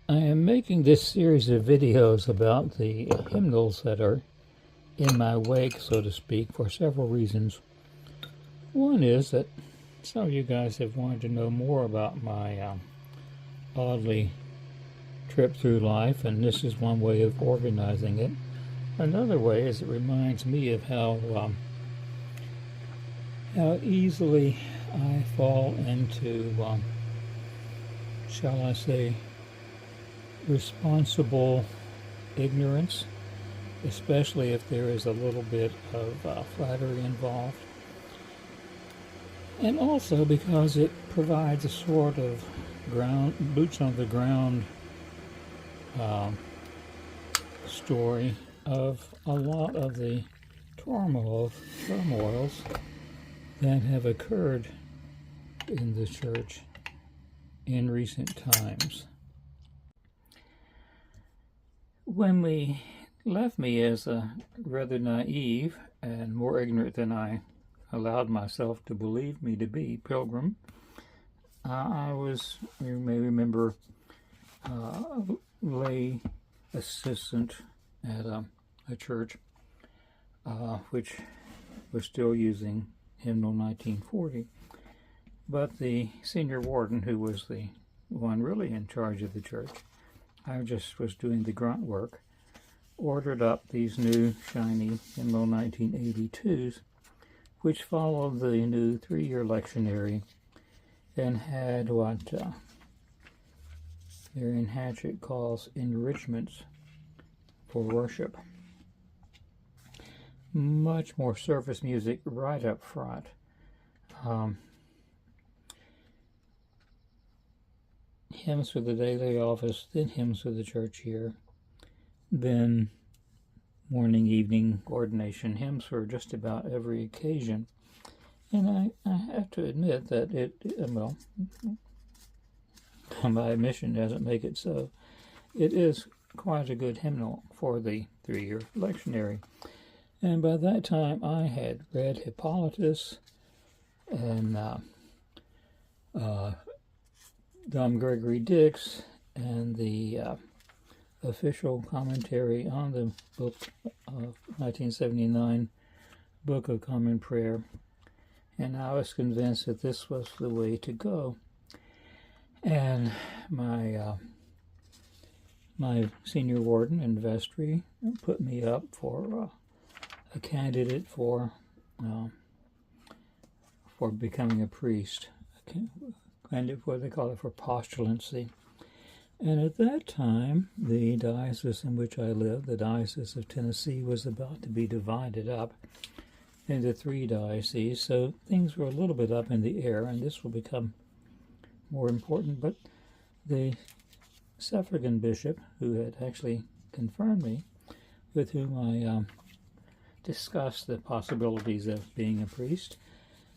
I am making this series of videos about the hymnals that are in my wake, so to speak, for several reasons. One is that some of you guys have wanted to know more about my oddly trip through life, and this is one way of organizing it. Another way is it reminds me of how easily I fall into, shall I say, responsible ignorance, especially if there is a little bit of flattery involved. And also because it provides a sort of boots on the ground story of a lot of the turmoils that have occurred in the church in recent times. When we left me as a rather naive and more ignorant than I allowed myself to believe me to be pilgrim, I was, you may remember, lay assistant at a church which was still using Hymnal 1940. But the senior warden, who was the one really in charge of the church, I just was doing the grunt work, ordered up these new shiny Hymnal 1982s, which followed the new 3-year lectionary and had what Marion Hatchett calls enrichments for worship. Much more service music right up front. Hymns for the daily office, then hymns for the church year, then morning, evening ordination hymns for just about every occasion. And I have to admit that well, my admission doesn't make it so. It is quite a good hymnal for the 3-year lectionary. And by that time, I had read Hippolytus and Dom Gregory Dix and the official commentary on the book of 1979 Book of Common Prayer, and I was convinced that this was the way to go. And my senior warden in vestry put me up for a candidate for becoming a priest, kind of what they call it, for postulancy. And at that time, the diocese in which I lived, the Diocese of Tennessee, was about to be divided up into 3 dioceses, so things were a little bit up in the air, and this will become more important. But the suffragan bishop, who had actually confirmed me, with whom I discussed the possibilities of being a priest,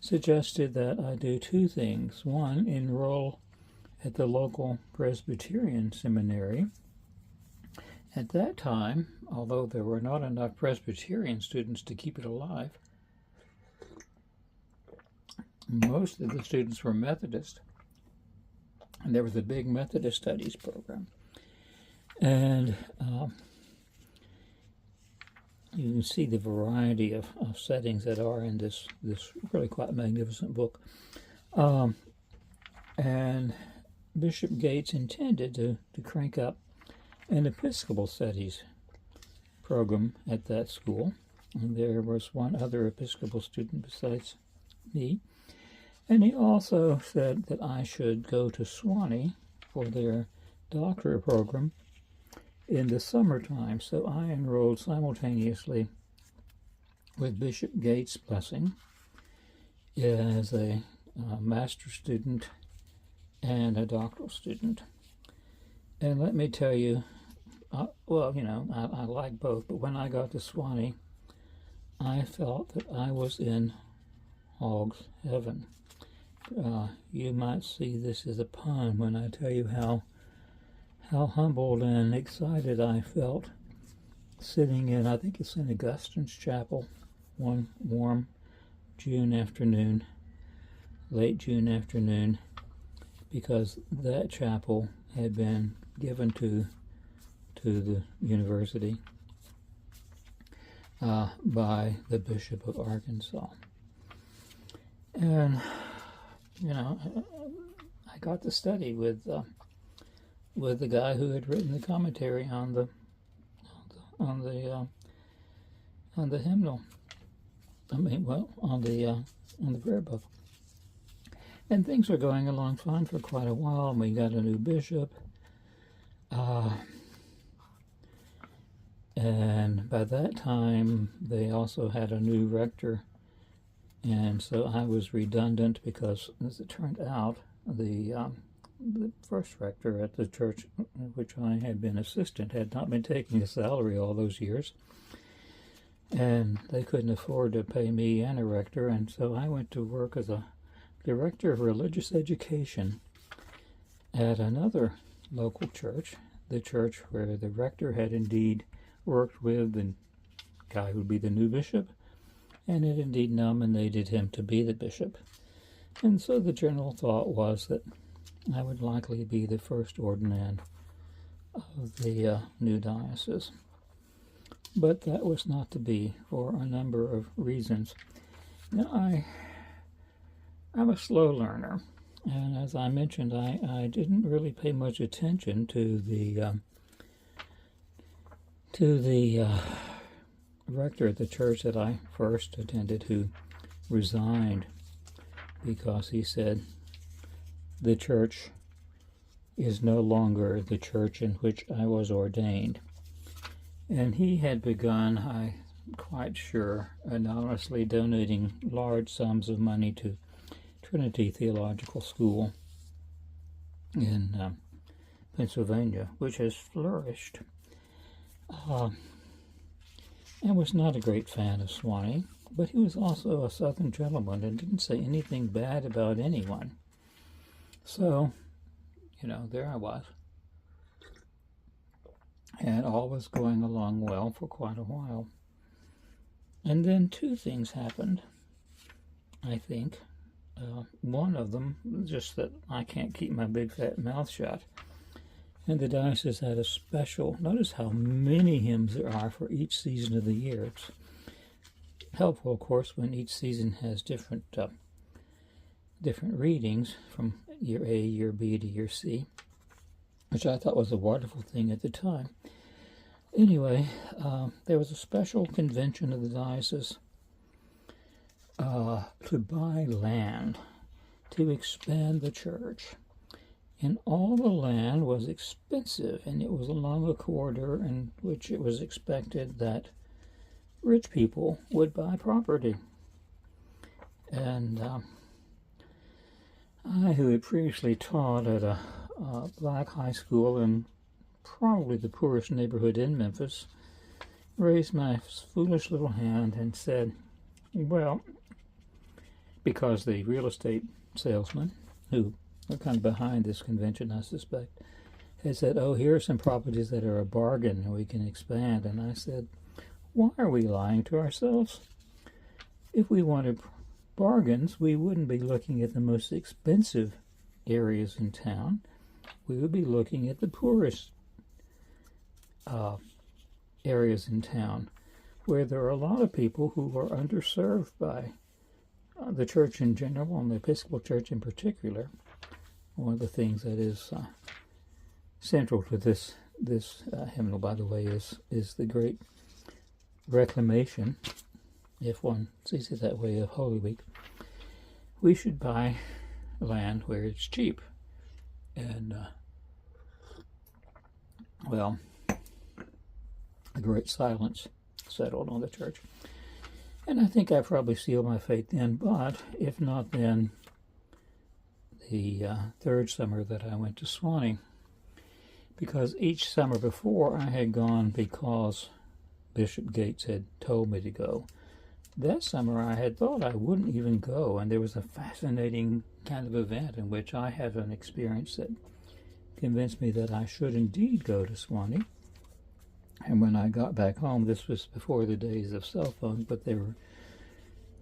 suggested that I do 2 things. One, enroll at the local Presbyterian seminary. At that time, although there were not enough Presbyterian students to keep it alive, most of the students were Methodist, and there was a big Methodist studies program. And you can see the variety of settings that are in this really quite magnificent book. And Bishop Gates intended to crank up an Episcopal studies program at that school. And there was one other Episcopal student besides me. And he also said that I should go to Swanee for their doctorate program in the summertime. So I enrolled simultaneously with Bishop Gates' blessing as a master's student and a doctoral student. And let me tell you, I like both, but when I got to Swanee, I felt that I was in hog's heaven. You might see this as a pun when I tell you how humbled and excited I felt sitting in, I think it's in Augustine's chapel, one warm June afternoon, late June afternoon, because that chapel had been given to the university by the Bishop of Arkansas. And, you know, I got to study with the guy who had written the commentary on the hymnal. I mean, well, on the prayer book. And things were going along fine for quite a while, and we got a new bishop. And by that time, they also had a new rector. And so I was redundant because, as it turned out, the first rector at the church in which I had been assistant had not been taking a salary all those years. And they couldn't afford to pay me and a rector, and so I went to work as a director of religious education at another local church, the church where the rector had indeed worked with the guy who would be the new bishop, and had indeed nominated him to be the bishop. And so the general thought was that I would likely be the first ordinand of the new diocese. But that was not to be for a number of reasons. Now, I'm a slow learner, and as I mentioned, I didn't really pay much attention to the rector at the church that I first attended, who resigned because he said the church is no longer the church in which I was ordained. And he had begun, I'm quite sure, anonymously donating large sums of money to Trinity Theological School in Pennsylvania, which has flourished. And was not a great fan of Swanee, but he was also a Southern gentleman and didn't say anything bad about anyone. So, you know, there I was. And all was going along well for quite a while. And then two things happened, I think. One of them, just that I can't keep my big fat mouth shut. And the diocese had a special, notice how many hymns there are for each season of the year. It's helpful, of course, when each season has different readings from year A, year B to year C, which I thought was a wonderful thing at the time. Anyway, there was a special convention of the diocese to buy land to expand the church. And all the land was expensive, and it was along a corridor in which it was expected that rich people would buy property. And I, who had previously taught at a black high school in probably the poorest neighborhood in Memphis, raised my foolish little hand and said, well, because the real estate salesman, who were kind of behind this convention, I suspect, had said, oh, here are some properties that are a bargain and we can expand. And I said, why are we lying to ourselves? If we wanted bargains, we wouldn't be looking at the most expensive areas in town. We would be looking at the poorest areas in town, where there are a lot of people who are underserved by the church in general and the Episcopal Church in particular. One of the things that is central to this hymnal, by the way, is the great reclamation, if one sees it that way, of Holy Week. We should buy land where it's cheap. And, well, a great silence settled on the church. And I think I probably sealed my fate then, but if not then, the third summer that I went to Swanee, because each summer before I had gone because Bishop Gates had told me to go. That summer I had thought I wouldn't even go, and there was a fascinating kind of event in which I had an experience that convinced me that I should indeed go to Swanee. And when I got back home, this was before the days of cell phones, but there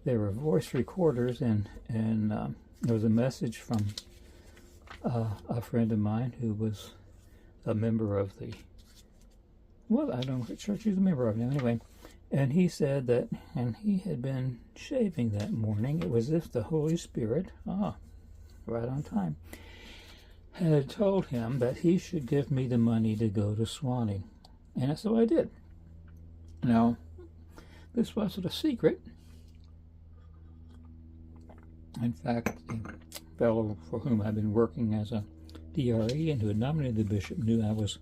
were voice recorders, and there was a message from a friend of mine who was a member of the, well, I don't know what church he's a member of now, anyway. And he said that, and he had been shaving that morning. It was as if the Holy Spirit, right on time, had told him that he should give me the money to go to Swanee. And so I did. Now, this wasn't a secret. In fact, the fellow for whom I've been working as a DRE and who had nominated the bishop knew I was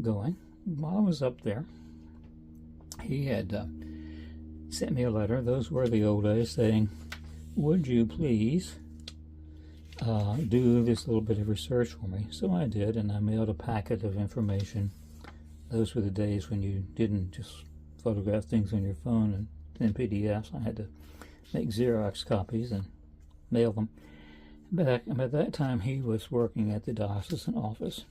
going. While I was up there, he had sent me a letter. Those were the old days, saying, would you please do this little bit of research for me? So I did, and I mailed a packet of information. Those were the days when you didn't just photograph things on your phone and in PDFs. I had to make Xerox copies and mail them. But at that time, he was working at the diocesan office.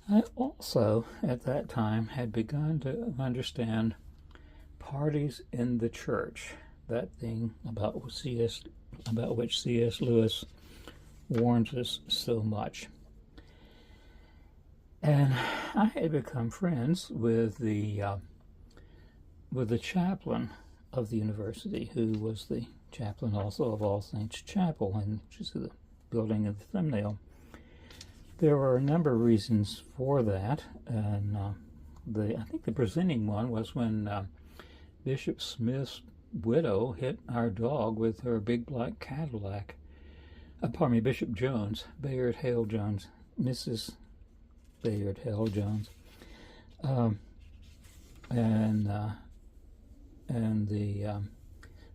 I also, at that time, had begun to understand parties in the church, that thing about which C.S. Lewis warns us so much. And I had become friends with the chaplain of the university, who was the chaplain also of All Saints Chapel, which is the building of the Hymnal. There were a number of reasons for that, and I think the presenting one was when Bishop Smith's widow hit our dog with her big black Cadillac. Bishop Jones, Bayard Hale Jones, Mrs. Bayard Hale Jones, and the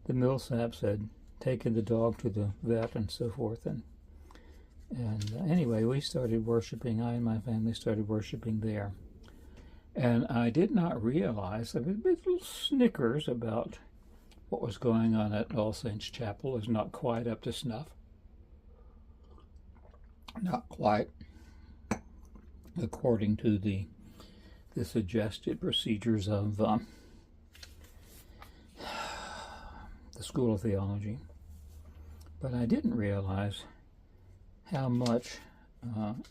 Millsaps had taken the dog to the vet and so forth, and anyway, we started worshiping. I and my family started worshiping there. And I did not realize, there was little snickers about what was going on at All Saints Chapel. Is not quite up to snuff. Not quite according to the suggested procedures of the School of Theology. But I didn't realize how much,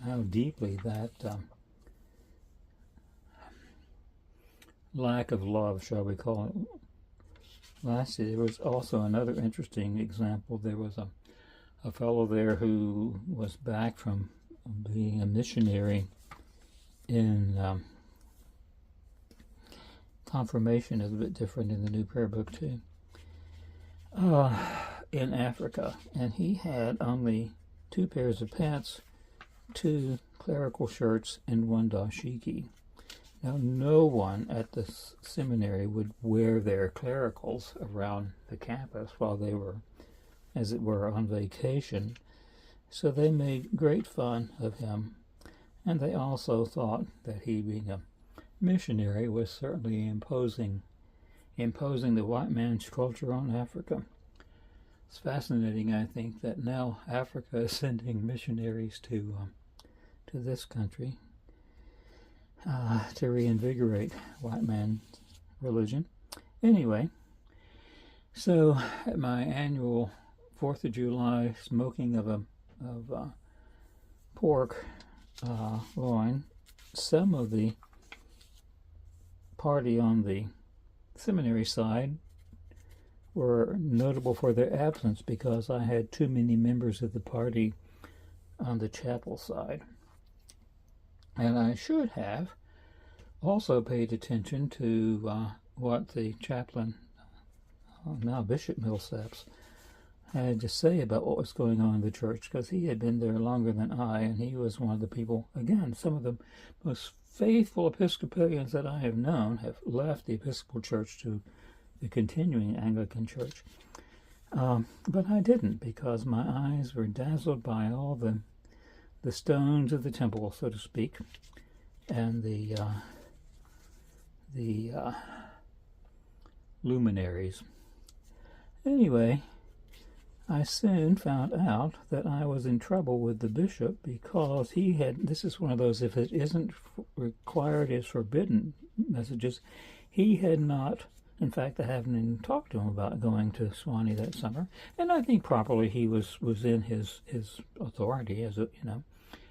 how deeply that lack of love, shall we call it, lasted. There was also another interesting example. There was a fellow there who was back from being a missionary in confirmation is a bit different in the New Prayer Book too, in Africa, and he had only 2 pairs of pants, 2 clerical shirts, and 1 dashiki. Now, no one at the seminary would wear their clericals around the campus while they were, as it were, on vacation, so they made great fun of him, and they also thought that he, being a missionary, was certainly imposing the white man's culture on Africa. It's fascinating, I think, that now Africa is sending missionaries to this country to reinvigorate white man's religion. Anyway, so at my annual 4th of July smoking of pork loin, some of the party on the seminary side were notable for their absence because I had too many members of the party on the chapel side. And I should have also paid attention to what the chaplain, now Bishop Millsaps, had to say about what was going on in the church, because he had been there longer than I, and he was one of the people, again, some of the most faithful Episcopalians that I have known have left the Episcopal Church to the continuing Anglican Church. But I didn't, because my eyes were dazzled by all the stones of the temple, so to speak, and the luminaries. Anyway, I soon found out that I was in trouble with the bishop because he had, this is one of those, if it isn't required, is forbidden messages. He had not, in fact, I haven't even talked to him about going to Swanee that summer, and I think properly he was in his authority, as a,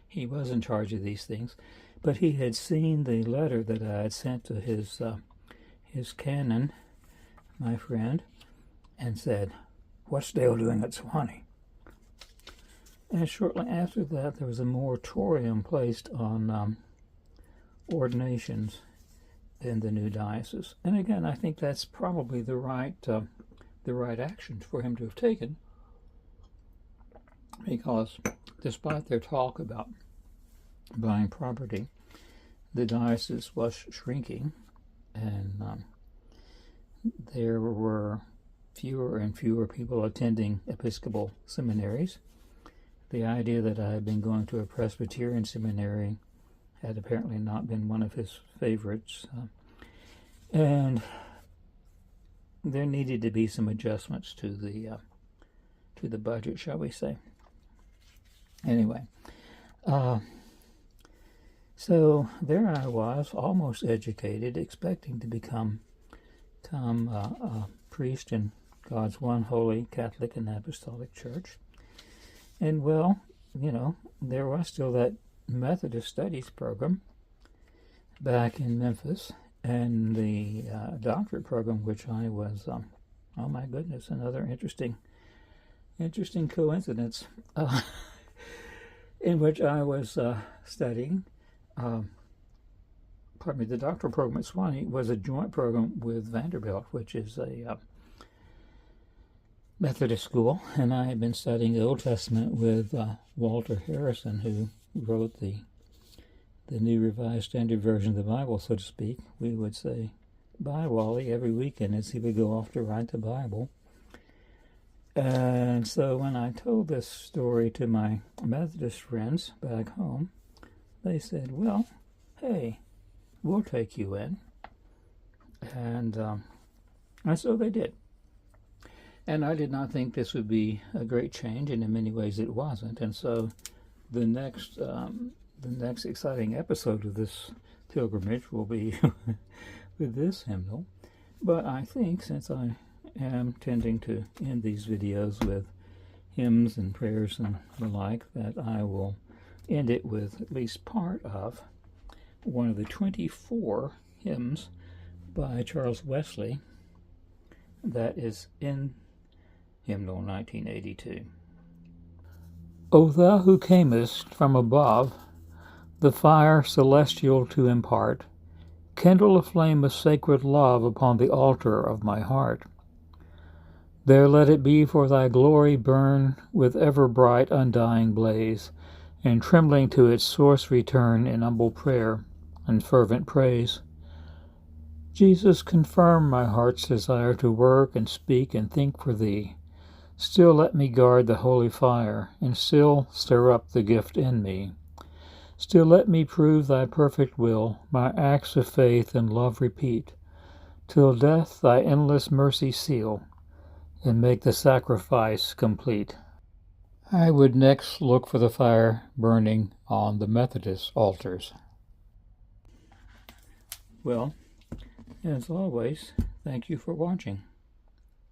he was in charge of these things, but he had seen the letter that I had sent to his canon, my friend, and said, "What's Dale doing at Sewanee?" And shortly after that, there was a moratorium placed on ordinations in the new diocese. And again, I think that's probably the right action for him to have taken, because despite their talk about buying property, the diocese was shrinking, and there were fewer and fewer people attending Episcopal seminaries. The idea that I had been going to a Presbyterian seminary had apparently not been one of his favorites, and there needed to be some adjustments to the budget, shall we say. Anyway, so there I was, almost educated, expecting to become a priest in God's one holy Catholic and Apostolic Church. And well, there was still that Methodist Studies program back in Memphis, and the doctorate program, which I was, oh my goodness, another interesting coincidence, in which I was studying. The doctoral program at Sewanee was a joint program with Vanderbilt, which is a Methodist school, and I had been studying the Old Testament with Walter Harrison, who wrote the New Revised Standard Version of the Bible, so to speak. We would say, "Bye, Wally," every weekend as he would go off to write the Bible. And so when I told this story to my Methodist friends back home, they said, "Well, hey, we'll take you in." And so they did. And I did not think this would be a great change, and in many ways it wasn't. And so the next exciting episode of this pilgrimage will be with this hymnal. But I think, since I am tending to end these videos with hymns and prayers and the like, that I will end it with at least part of one of the 24 hymns by Charles Wesley that is in Hymnal 1982. O thou who camest from above, the fire celestial to impart, kindle a flame of sacred love upon the altar of my heart. There let it be for thy glory burn with ever bright undying blaze, and trembling to its source return in humble prayer and fervent praise. Jesus, confirm my heart's desire to work and speak and think for thee. Still let me guard the holy fire, and still stir up the gift in me. Still let me prove thy perfect will, my acts of faith and love repeat, till death thy endless mercy seal, and make the sacrifice complete. I would next look for the fire burning on the Methodist altars. Well, as always, thank you for watching.